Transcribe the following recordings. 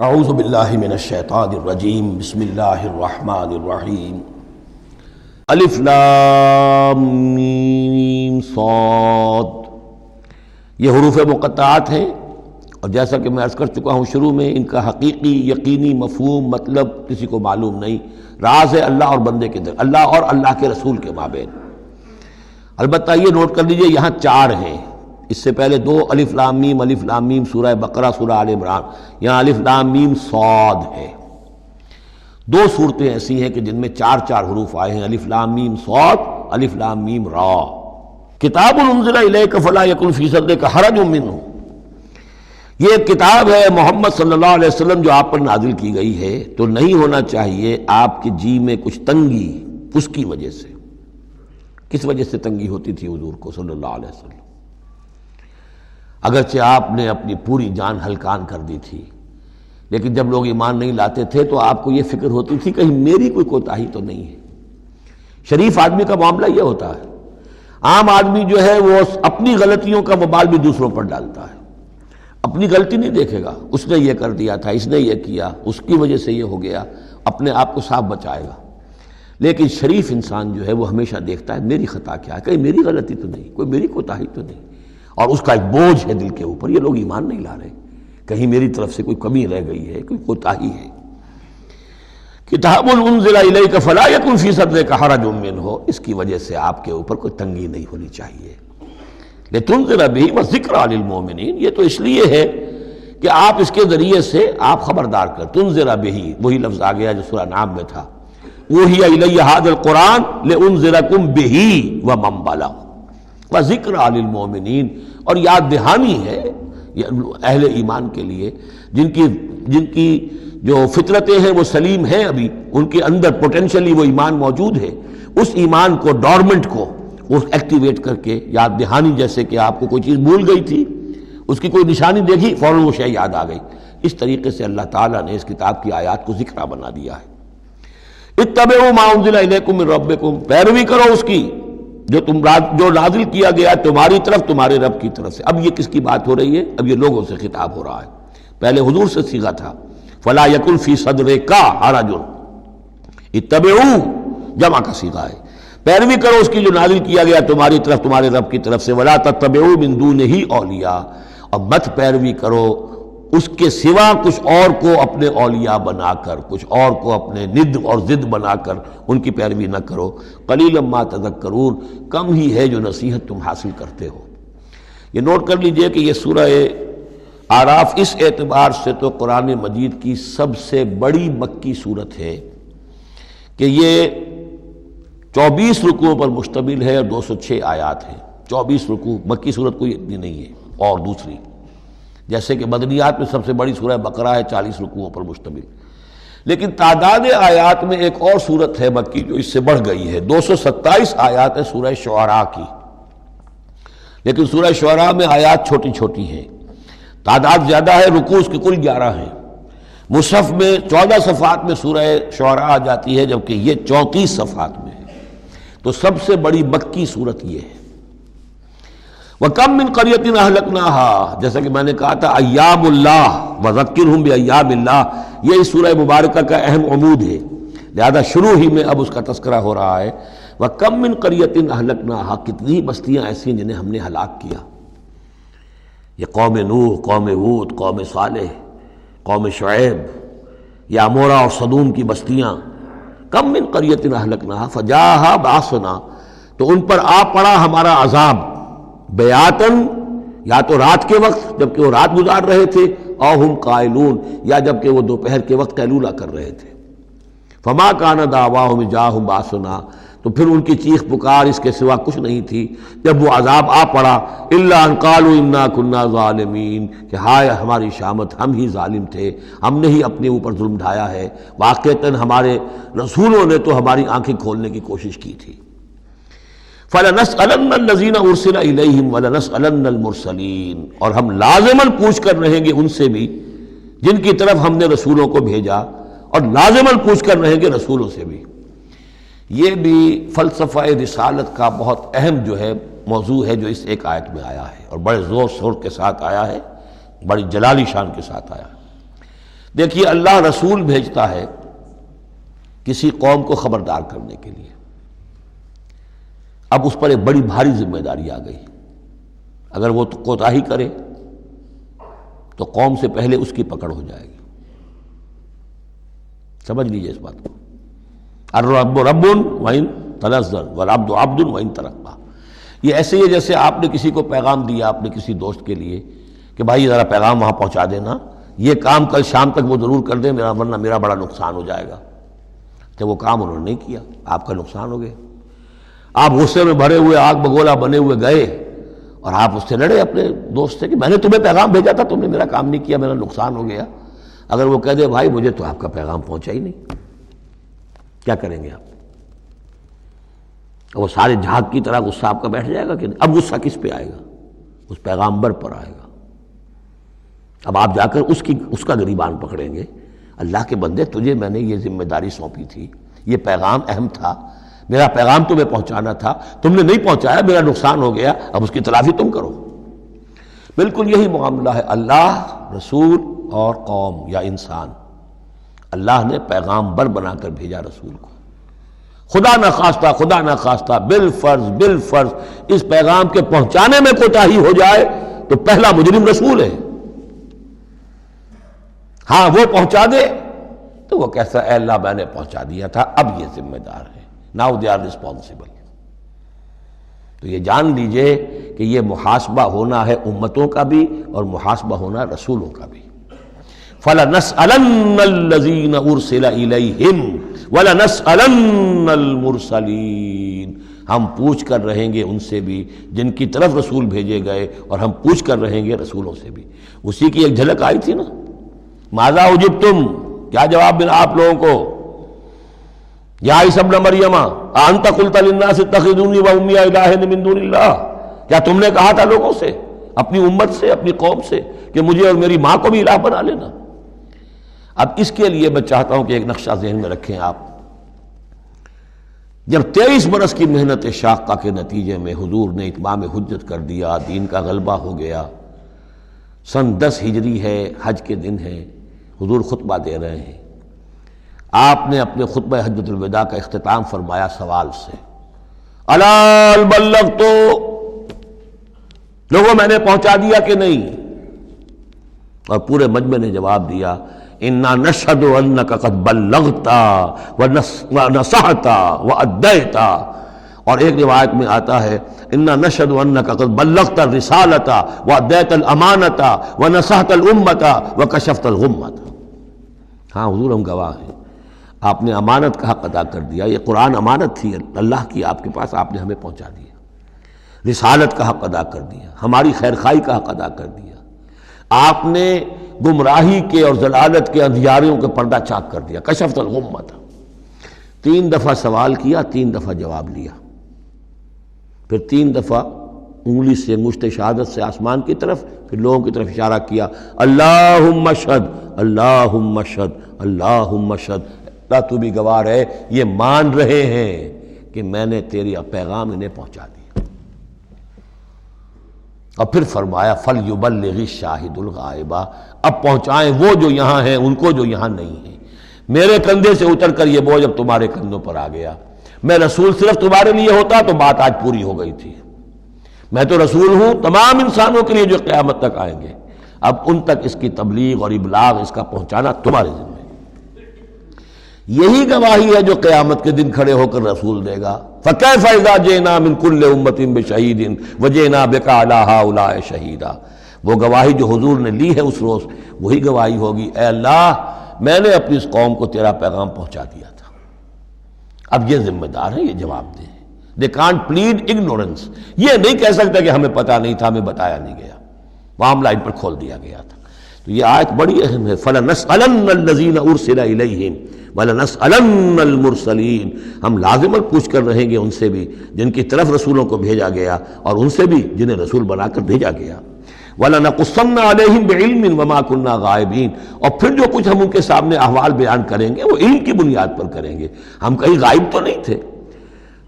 اعوذ باللہ من الشیطان الرجیم بسم اللہ الرحمن الرحیم الف لام میم صاد. یہ حروف مقطعات ہیں، اور جیسا کہ میں عرض کر چکا ہوں شروع میں، ان کا حقیقی یقینی مفہوم مطلب کسی کو معلوم نہیں. راز ہے اللہ اور بندے کے در، اللہ اور اللہ کے رسول کے مابین. البتہ یہ نوٹ کر لیجئے یہاں چار ہیں، اس سے پہلے دو الف لام میم سورہ بقرہ سورہ آل عمران، یہاں الف لام میم صاد ہے. دو صورتیں ایسی ہیں کہ جن میں چار چار حروف آئے ہیں، الف لام میم صاد، الف لام میم را. کتاب انزل الیک فلا یکن فی صدرک حرج منہ، یہ کتاب ہے محمد صلی اللہ علیہ وسلم جو آپ پر نازل کی گئی ہے، تو نہیں ہونا چاہیے آپ کے جی میں کچھ تنگی اس کی وجہ سے. کس وجہ سے تنگی ہوتی تھی حضور کو صلی اللہ علیہ وسلم؟ اگرچہ آپ نے اپنی پوری جان ہلکان کر دی تھی، لیکن جب لوگ ایمان نہیں لاتے تھے تو آپ کو یہ فکر ہوتی تھی کہیں میری کوئی کوتاہی تو نہیں ہے. شریف آدمی کا معاملہ یہ ہوتا ہے. عام آدمی جو ہے وہ اپنی غلطیوں کا وبال بھی دوسروں پر ڈالتا ہے، اپنی غلطی نہیں دیکھے گا، اس نے یہ کر دیا تھا، اس نے یہ کیا، اس کی وجہ سے یہ ہو گیا، اپنے آپ کو صاف بچائے گا. لیکن شریف انسان جو ہے وہ ہمیشہ دیکھتا ہے میری خطا کیا ہے، کہیں میری غلطی تو نہیں، کوئی میری کوتاہی تو نہیں. اور اس کا ایک بوجھ ہے دل کے اوپر، یہ لوگ ایمان نہیں لا رہے، کہیں میری طرف سے کوئی کمی رہ گئی ہے، کوئی کوتاہی ہے. کتاب انزل الیک فلا یکن فی صدرک حرج منہ، اس کی وجہ سے آپ کے اوپر کوئی تنگی نہیں ہونی چاہیے. لتنذر بہ وذکریٰ للمؤمنین، یہ تو اس لیے ہے کہ آپ اس کے ذریعے سے آپ خبردار کر. تنذر بہ، وہی لفظ آ گیا جو سورہ نام میں تھا، اوحی الی ھذا القرآن لانذرکم بہ ومن بلغ وذکریٰ للمؤمنین، اور یاد دہانی ہے اہل ایمان کے لیے جن کی جو فطرتیں ہیں وہ سلیم ہیں، ابھی ان کے اندر پوٹینشلی وہ ایمان موجود ہے. اس ایمان کو، ڈورمنٹ کو ایکٹیویٹ کر کے یاد دہانی، جیسے کہ آپ کو کوئی چیز بھول گئی تھی، اس کی کوئی نشانی دیکھی فوراً وہ شے یاد آ گئی. اس طریقے سے اللہ تعالیٰ نے اس کتاب کی آیات کو ذکرہ بنا دیا ہے. اتبعوا ما انزل الیکم من ربکم، پیروی کرو اس کی جو نازل کیا گیا تمہاری طرف تمہارے رب کی طرف سے. اب یہ کس کی بات ہو رہی ہے؟ اب یہ لوگوں سے خطاب ہو رہا ہے. پہلے حضور سے صیغہ تھا فلا یکن فی صدرک حرج، اتبعوا جمع کا صیغہ ہے. پیروی کرو اس کی جو نازل کیا گیا تمہاری طرف تمہارے رب کی طرف سے. ولا تتبعوا من دونہ اولیاء، اور مت پیروی کرو اس کے سوا کچھ اور کو اپنے اولیاء بنا کر، کچھ اور کو اپنے ند اور ضد بنا کر ان کی پیروی نہ کرو. قلیلا ما تذکرون، کم ہی ہے جو نصیحت تم حاصل کرتے ہو. یہ نوٹ کر لیجئے کہ یہ سورہ اعراف اس اعتبار سے تو قرآن مجید کی سب سے بڑی مکی سورت ہے کہ یہ 24 رکوعوں پر مشتمل ہے اور 206 آیات ہیں. 24 رکوع، مکی سورت کوئی اتنی نہیں ہے. اور دوسری جیسے کہ مدنیات میں سب سے بڑی سورہ بقرہ ہے، 40 رکوعوں پر مشتمل. لیکن تعداد آیات میں ایک اور سورت ہے مکی جو اس سے بڑھ گئی ہے، 227 آیات ہے سورہ شعراء کی. لیکن سورہ شعراء میں آیات چھوٹی چھوٹی ہیں، تعداد زیادہ ہے، رکوع اس کے کل 11 ہیں. مصحف میں 14 صفحات میں سورہ شعراء آ جاتی ہے، جبکہ یہ 34 صفحات میں ہے. تو سب سے بڑی مکی سورت یہ ہے. وَكَم مِّن قَرْيَةٍ أَهْلَكْنَاهَا، جیسا کہ میں نے کہا تھا ایام اللہ وَذَكِّرْهُمْ بِأَيَّامِ اللَّهِ، یہ اس سورہ مبارکہ کا اہم عمود ہے، لہذا شروع ہی میں اب اس کا تذکرہ ہو رہا ہے. وَكَم مِّن قَرْيَةٍ أَهْلَكْنَاهَا، کتنی بستیاں ایسی ہیں جنہیں ہم نے ہلاک کیا. یہ قوم نوح، قوم ہود، قوم صالح، قوم شعیب، یا عمورہ اور صدوم کی بستیاں. کم من قریۃ اہلکناها فجاءها باسنا، تو ان پر آ پڑا ہمارا عذاب، بیاتن، یا تو رات کے وقت جبکہ وہ رات گزار رہے تھے، او ہم قائلون، یا جبکہ وہ دوپہر کے وقت قیلولہ کر رہے تھے. فما کان دعواہم جاءہم باسنا، تو پھر ان کی چیخ پکار اس کے سوا کچھ نہیں تھی جب وہ عذاب آ پڑا، الا ان قالوا انا كنا ظالمین، کہ ہائے ہماری شامت، ہم ہی ظالم تھے، ہم نے ہی اپنے اوپر ظلم ڈھایا ہے. واقعتاً ہمارے رسولوں نے تو ہماری آنکھیں کھولنے کی کوشش کی تھی. فَلَنَسْأَلَنَّ الَّذِينَ أُرْسِلَ إِلَيْهِمْ وَلَنَسْأَلَنَّ الْمُرْسَلِينَ، اور ہم لازماً پوچھ کر رہیں گے ان سے بھی جن کی طرف ہم نے رسولوں کو بھیجا، اور لازماً پوچھ کر رہیں گے رسولوں سے بھی. یہ بھی فلسفہ رسالت کا بہت اہم جو ہے موضوع ہے جو اس ایک آیت میں آیا ہے، اور بڑے زور شور کے ساتھ آیا ہے، بڑی جلالی شان کے ساتھ آیا ہے. دیکھیے اللہ رسول بھیجتا ہے کسی قوم کو خبردار کرنے کے لیے. اب اس پر ایک بڑی بھاری ذمہ داری آ گئی. اگر وہ کوتاہی کرے تو قوم سے پہلے اس کی پکڑ ہو جائے گی. سمجھ لیجیے اس بات کو. الرب رب وَإِن تنزل والعبد عبد وَإِن ترقى. یہ ایسے ہی ہے جیسے آپ نے کسی کو پیغام دیا اپنے کسی دوست کے لیے کہ بھائی ذرا پیغام وہاں پہنچا دینا، یہ کام کل شام تک وہ ضرور کر دیں ورنہ میرا بڑا نقصان ہو جائے گا. تو وہ کام انہوں نے نہیں کیا، آپ کا نقصان ہو گیا. آپ غصے میں بھرے ہوئے آگ بگولا بنے ہوئے گئے اور آپ اس سے لڑے اپنے دوست سے کہ میں نے تمہیں پیغام بھیجا تھا، تم نے میرا کام نہیں کیا، میرا نقصان ہو گیا. اگر وہ کہہ دے بھائی مجھے تو آپ کا پیغام پہنچا ہی نہیں، کیا کریں گے آپ؟ وہ سارے جھاگ کی طرح غصہ آپ کا بیٹھ جائے گا کہ نہیں؟ اب غصہ کس پہ آئے گا؟ اس پیغامبر پر آئے گا. اب آپ جا کر اس کا گریبان پکڑیں گے. اللہ کے بندے تجھے میں نے یہ ذمہ داری سونپی تھی، یہ پیغام اہم تھا، میرا پیغام تمہیں پہنچانا تھا، تم نے نہیں پہنچایا، میرا نقصان ہو گیا، اب اس کی تلافی تم کرو. بالکل یہی معاملہ ہے اللہ، رسول اور قوم یا انسان. اللہ نے پیغامبر بنا کر بھیجا رسول کو. خدا نہ خواستہ بالفرض اس پیغام کے پہنچانے میں کوتاہی ہو جائے تو پہلا مجرم رسول ہے. ہاں وہ پہنچا دے تو وہ کیسا اے اللہ میں نے پہنچا دیا تھا، اب یہ ذمہ دار ہے. Now they are responsible. تو یہ جان لیجئے کہ یہ محاسبہ ہونا ہے امتوں کا بھی اور محاسبہ ہونا رسولوں کا بھی. فَلَنَسْأَلَنَّ الَّذِينَ أُرْسِلَ إِلَيْهِمْ وَلَنَسْأَلَنَّ الْمُرْسَلِينَ. ہم پوچھ کر رہیں گے ان سے بھی جن کی طرف رسول بھیجے گئے، اور ہم پوچھ کر رہیں گے رسولوں سے بھی. اسی کی ایک جھلک آئی تھی نا، ماذا اجبتم، کیا جواب ملا آپ لوگوں کو؟ یا عیسی ابن مریم انت قلت للناس اتخذونی وامی الہین من دون اللہ. کیا تم نے کہا تھا لوگوں سے، اپنی امت سے، اپنی قوم سے کہ مجھے اور میری ماں کو بھی الہ بنا لینا؟ اب اس کے لیے میں چاہتا ہوں کہ ایک نقشہ ذہن میں رکھیں آپ. جب 23 برس کی محنت شاقہ کے نتیجے میں حضور نے اتمام حجت کر دیا، دین کا غلبہ ہو گیا، سن 10 ہجری ہے، حج کے دن ہے، حضور خطبہ دے رہے ہیں. آپ نے اپنے خطبہ حجۃ الوداع کا اختتام فرمایا سوال سے، الا هل بلغت، لوگوں میں نے پہنچا دیا کہ نہیں؟ اور پورے مجمع نے جواب دیا، انا نشهد انك قد بلغت ونصحت واديت. اور ایک روایت میں آتا ہے انا نشهد انك قد بلغت الرسالة واديت الامانة ونصحت الامة وكشفت الغمة. ہاں حضور ہم گواہ ہیں، آپ نے امانت کا حق ادا کر دیا. یہ قرآن امانت تھی اللہ کی آپ کے پاس، آپ نے ہمیں پہنچا دیا. رسالت کا حق ادا کر دیا، ہماری خیرخواہی کا حق ادا کر دیا. آپ نے گمراہی کے اور ضلالت کے اندھیاریوں کے پردہ چاک کر دیا. کشفت الغمۃ. 3 دفعہ سوال کیا، 3 دفعہ جواب لیا، پھر 3 دفعہ انگلی سے انگشت شہادت سے آسمان کی طرف، پھر لوگوں کی طرف اشارہ کیا، اللہم اشہد اللہم اشہد اللہم اشہد. اللہ تو بھی گواہ ہے، یہ مان رہے ہیں کہ میں نے تیری پیغام انہیں پہنچا دیا. اور پھر فرمایا فَلْيُبَلِّغِ الشَّاهِدُ الْغَائِبَ. اب پہنچائیں وہ جو یہاں ہیں ان کو جو یہاں نہیں ہیں. میرے کندھے سے اتر کر یہ بوجھ اب تمہارے کندھوں پر آ گیا. میں رسول صرف تمہارے لیے ہوتا تو بات آج پوری ہو گئی تھی. میں تو رسول ہوں تمام انسانوں کے لیے جو قیامت تک آئیں گے. اب ان تک اس کی تبلیغ اور ابلاغ، اس کا پہنچانا تمہارے ذمہ. یہی گواہی ہے جو قیامت کے دن کھڑے ہو کر رسول دے گا. فَكَيْفَ إِذَا جِئْنَا مِنْ كُلِّ أُمَّةٍ بِشَهِيدٍ وَجِئْنَا بِكَ عَلَىٰ هَٰؤُلَاءِ شَهِيدًا. وہ گواہی جو حضور نے لی ہے اس روز، وہی گواہی ہوگی، اے اللہ میں نے اپنی اس قوم کو تیرا پیغام پہنچا دیا تھا. اب یہ ذمہ دار ہیں، یہ جواب دیں. They can't plead ignorance. یہ نہیں کہہ سکتا کہ ہمیں پتہ نہیں تھا، ہمیں بتایا نہیں گیا، معاملہ ان پر کھول دیا گیا تھا. تو یہ آیت بڑی اہم ہے. فَلَنَسْأَلَنَّ الَّذِينَ أُرْسِلَ إِلَيْهِمْ وَلَنَسْأَلَنَّ الْمُرْسَلِينَ. ہم لازماً پوچھ کر رہیں گے ان سے بھی جن کی طرف رسولوں کو بھیجا گیا، اور ان سے بھی جنہیں رسول بنا کر بھیجا گیا. وَلَنَقُصَّنَّ عَلَيْهِمْ بِعِلْمٍ وَمَا كُنَّا غَائِبِينَ. اور پھر جو کچھ ہم ان کے سامنے احوال بیان کریں گے وہ علم کی بنیاد پر کریں گے. ہم کہیں غائب تو نہیں تھے.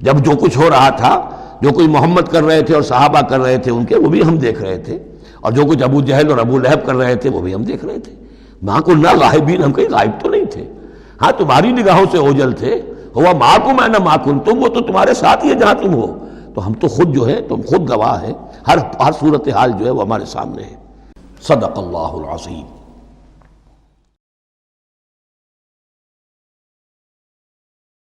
جب جو کچھ ہو رہا تھا، جو کچھ محمد کر رہے تھے اور صحابہ کر رہے تھے ان کے، وہ بھی ہم دیکھ رہے تھے. اور جو کچھ ابو جہل اور ابو لہب کر رہے تھے وہ بھی ہم دیکھ رہے تھے. ماں کو نہ غائبین، ہم کہیں غائب تو نہیں تھے، ہاں تمہاری نگاہوں سے اوجل تھے، ہوا معکم انا معکم، تم وہ تو تمہارے ساتھ ہی ہے جہاں تم ہو، تو ہم تو خود جو ہے، تم خود گواہ ہے، ہر صورتحال جو ہے وہ ہمارے سامنے ہے۔ صدق اللہ العظیم۔